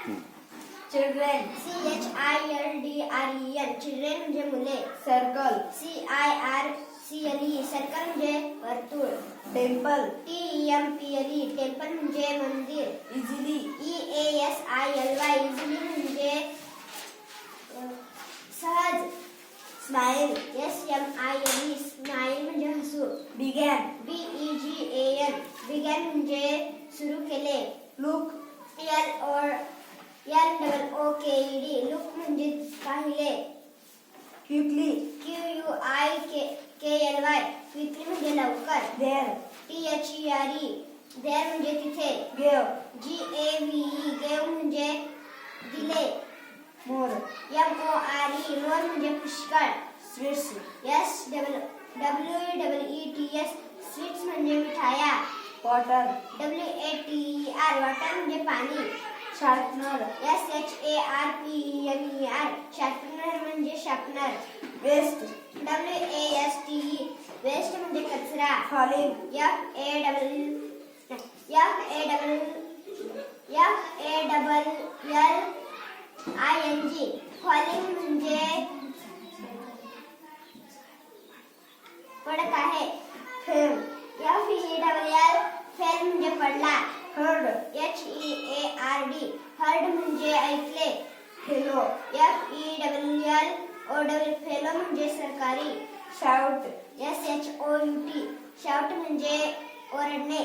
Children, CHILDREN, children म्हणजे मुले. Circle, CIRCLE, circle म्हणजे वर्तुळ. टेम्पल, TEMPLE, टेम्पल म्हणजे मंदिर. इझिली, EASILY, इझिली म्हणजे सहज. स्माइल, SMILE, स्माइल म्हणजे हसू. बिगॅन, BEGAN, बिगॅन म्हणजे सुरू केले. लुक, LOOKED, लुक म्हणजे पाहिले. क्विकली, QUIKLY, क्विकली म्हणजे लवकर. देअर, THERE, देअर म्हणजे तिथे. गेव, GAVE, गेव म्हणजे दिले. मोर, MORE, मोर म्हणजे पुष्कळ. स्वीट्स, SWEETS, स्वीट्स म्हणजे मिठाया. वॉटर, WATER, वॉटर म्हणजे पाणी. शार्पनर, SHARPNER, शार्पनर म्हणजे शार्पनर. वेस्ट, WASTE, वेस्ट म्हणजे कचरा. फॉलिंग, FALLING, फॉलिंग म्हणजे पडत आहे. फेल, FELL, फेल म्हणजे पडला. हर्ड, HEARD, हर्ड म्हणजे ऐकले. फेलो, FELLOW, फेलो म्हणजे सरकारी. शाउट, SHOUT, शाउट म्हणजे ओरडणे.